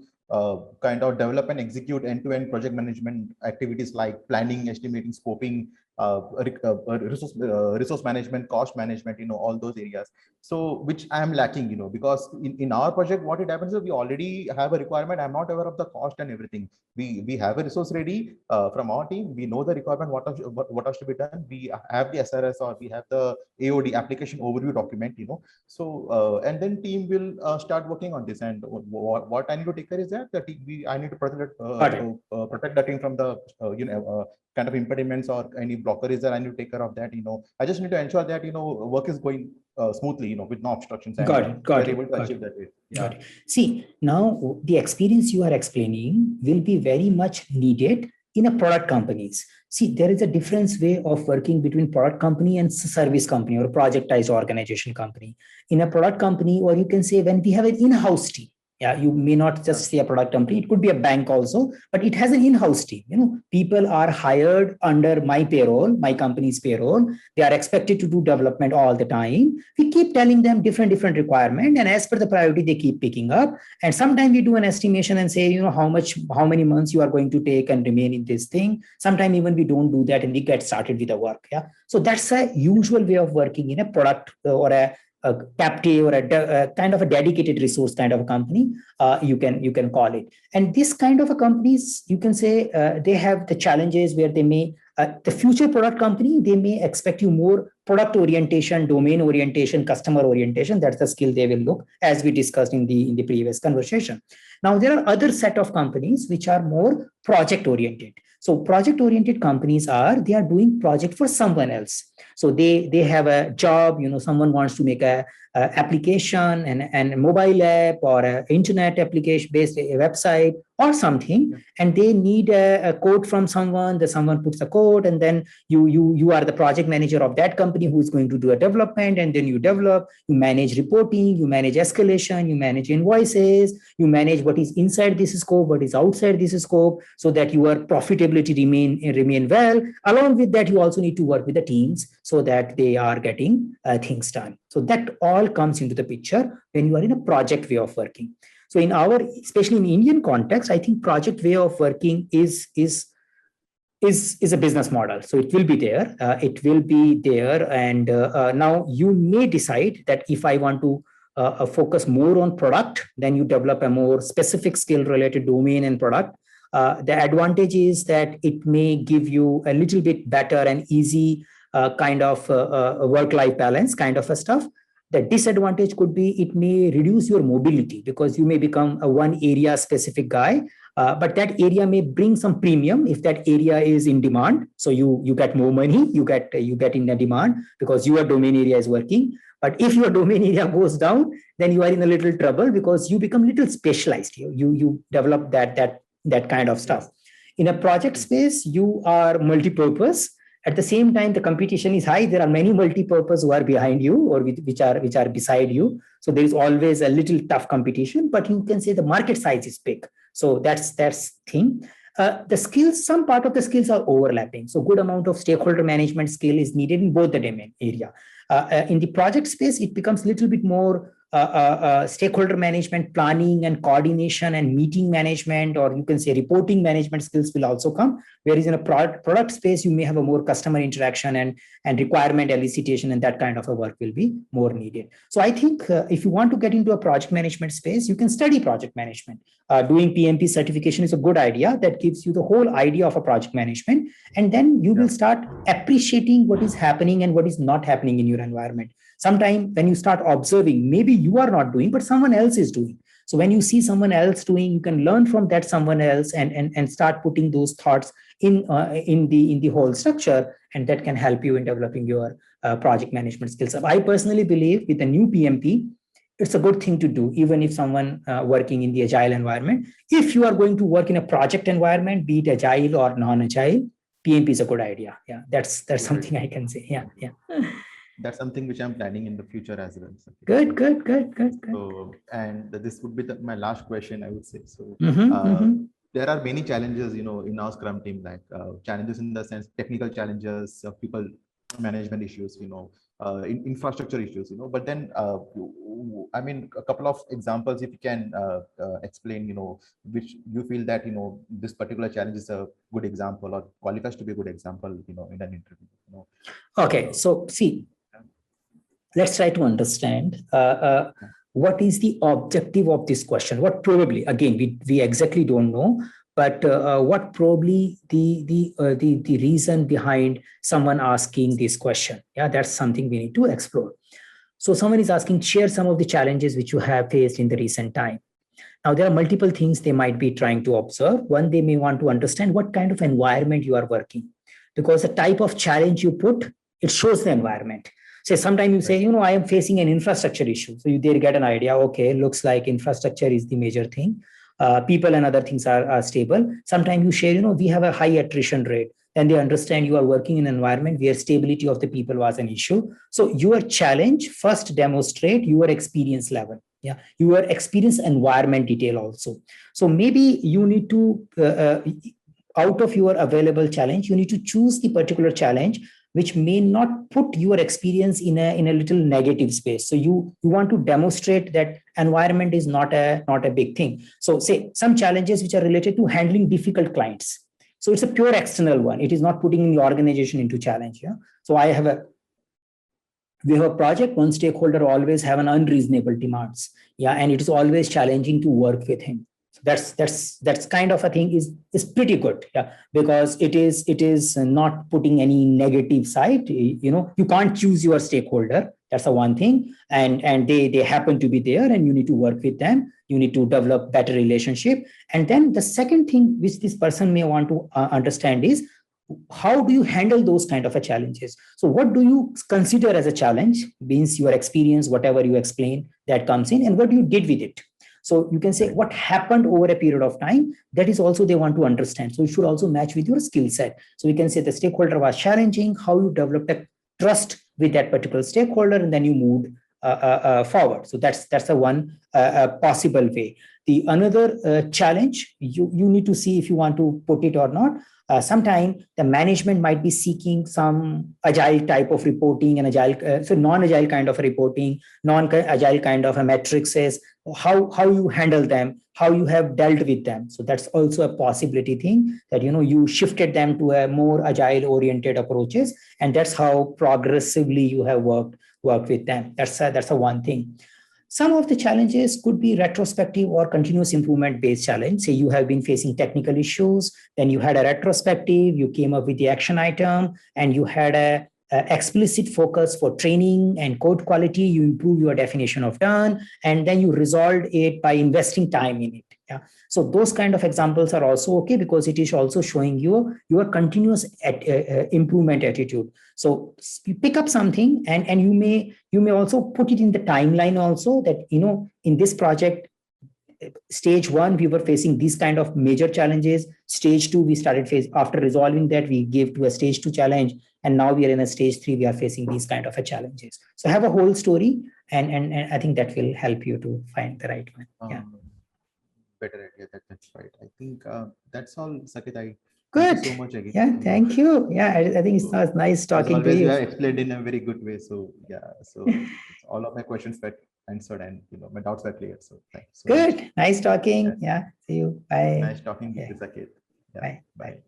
kind of develop and execute end-to-end project management activities like planning, estimating, scoping, resource management, cost management, all those areas. So which I am lacking, because in our project, what it happens is we already have a requirement. I'm not aware of the cost and everything. We have a resource ready from our team. We know the requirement, what has to be done. We have the SRS or we have the AOD, application overview document, So and then team will start working on this. And what I need to take care is that I need to protect the team from the kind of impediments or any blocker is there, I need to take care of that. I just need to ensure that, work is going smoothly, with no obstructions. And Got able to it. achieve that way. Yeah. Got it. See, now the experience you are explaining will be very much needed in a product companies. See, there is a different way of working between product company and service company or projectized organization company. In a product company, or you can say when we have an in-house team. Yeah, you may not just say a product company, it could be a bank also, but it has an in-house team. People are hired under my payroll, my company's payroll. They are expected to do development all the time. We keep telling them different requirements, and as per the priority, they keep picking up. And sometimes we do an estimation and say, how many months you are going to take and remain in this thing. Sometimes even we don't do that and we get started with the work. Yeah. So that's a usual way of working in a product or a captive or a kind of a dedicated resource kind of a company, you can call it. And this kind of a companies, you can say they have the challenges where they may, the future product company, they may expect you more product orientation, domain orientation, customer orientation. That's the skill they will look, as we discussed in the previous conversation. Now, there are other set of companies which are more project oriented. So project oriented companies they are doing project for someone else. So they have a job, someone wants to make a application and a mobile app or an internet application based website or something, and they need a code from someone. The someone puts a code, and then you are the project manager of that company who is going to do a development, and then you develop, you manage reporting, you manage escalation, you manage invoices, you manage what is inside this scope, what is outside this scope, so that your profitability remain well. Along with that, you also need to work with the teams so that they are getting things done. So that all comes into the picture when you are in a project way of working. So in especially in Indian context, I think project way of working is a business model. So it will be there. And now you may decide that if I want to focus more on product, then you develop a more specific skill related domain and product. The advantage is that it may give you a little bit better and easy kind of work-life balance kind of a stuff. The disadvantage could be it may reduce your mobility because you may become a one area specific guy, but that area may bring some premium if that area is in demand. So you get more money, you get in the demand because your domain area is working. But if your domain area goes down, then you are in a little trouble because you become little specialized. You develop that kind of stuff. In a project space, you are multi-purpose. At the same time, the competition is high. There are many multi-purpose who are behind you or which are beside you. So there is always a little tough competition, but you can say the market size is big. So that's thing. The skills, some part of the skills are overlapping. So good amount of stakeholder management skill is needed in both the domain area. In the project space, it becomes a little bit more stakeholder management, planning and coordination and meeting management, or you can say reporting management skills will also come. Whereas in a product space, you may have a more customer interaction and requirement elicitation, and that kind of a work will be more needed. So I think if you want to get into a project management space, you can study project management. Doing PMP certification is a good idea that gives you the whole idea of a project management. And then you will start appreciating what is happening and what is not happening in your environment. Sometimes when you start observing, maybe you are not doing, but someone else is doing. So when you see someone else doing, you can learn from that someone else and start putting those thoughts in the whole structure, and that can help you in developing your project management skills. I personally believe with the new PMP, it's a good thing to do, even if someone working in the agile environment. If you are going to work in a project environment, be it agile or non-agile, PMP is a good idea. Yeah, that's something I can say. Yeah. That's something which I'm planning in the future as well. So. Good. So, and this would be my last question, I would say. So, there are many challenges, in our Scrum team, like challenges in the sense, technical challenges, people management issues, infrastructure issues, but then, I mean, a couple of examples, if you can explain, which you feel that, this particular challenge is a good example or qualifies to be a good example, in an interview. Okay, so see, let's try to understand what is the objective of this question. What probably, again, we exactly don't know, but what probably the reason behind someone asking this question. Yeah, that's something we need to explore. So someone is asking, share some of the challenges which you have faced in the recent time. Now, there are multiple things they might be trying to observe. One, they may want to understand what kind of environment you are working. because the type of challenge you put, it shows the environment. Say sometimes you say, I am facing an infrastructure issue. So you there get an idea, okay, looks like infrastructure is the major thing. People and other things are stable. Sometimes you share, we have a high attrition rate. And they understand you are working in an environment where stability of the people was an issue. So your challenge first demonstrate your experience level. Yeah, your experience environment detail also. So maybe you need to, out of your available challenge, you need to choose the particular challenge which may not put your experience in a little negative space. So you want to demonstrate that environment is not a big thing. So say some challenges which are related to handling difficult clients. So it's a pure external one. It is not putting the organization into challenge. Yeah. So we have a project, one stakeholder always have an unreasonable demands. Yeah. And it is always challenging to work with him. So that's kind of a thing is pretty good. Yeah. Because it is not putting any negative side. You can't choose your stakeholder. That's the one thing. And they happen to be there and you need to work with them. You need to develop better relationship. And then the second thing which this person may want to understand is, how do you handle those kind of a challenges? So what do you consider as a challenge? Means your experience, whatever you explain, that comes in, and what you did with it. So you can say what happened over a period of time. That is also they want to understand. So it should also match with your skill set. So we can say the stakeholder was challenging, how you developed a trust with that particular stakeholder, and then you moved forward. So that's the one possible way. The another challenge, you need to see if you want to put it or not. Sometimes the management might be seeking some agile type of reporting and so non-agile kind of reporting, non-agile kind of a metrics is how you handle them, how you have dealt with them. So that's also a possibility thing that, you shifted them to a more agile oriented approaches. And that's how progressively you have worked with them. That's a one thing. Some of the challenges could be retrospective or continuous improvement based challenge. Say you have been facing technical issues, then you had a retrospective, you came up with the action item, and you had a explicit focus for training and code quality. You improve your definition of done, and then you resolved it by investing time in it. Yeah. So those kind of examples are also okay because it is also showing you your continuous improvement attitude. So you pick up something and you may also put it in the timeline also that, in this project, stage 1, we were facing these kind of major challenges. Stage 2, we started after resolving that, we gave to a stage 2 challenge. And now we are in a stage 3, we are facing these kind of challenges. So have a whole story and I think that will help you to find the right one. Yeah. Better idea. That's right. I think that's all, Saket. Good. Thank you so much again. Yeah, thank you. Yeah, I think it's nice talking to you. You have explained in a very good way. So yeah, so all of my questions were answered and my doubts were cleared. So thanks. Good. Nice talking. Yeah. See you. Bye. Nice talking to you, Saket. Bye. Bye.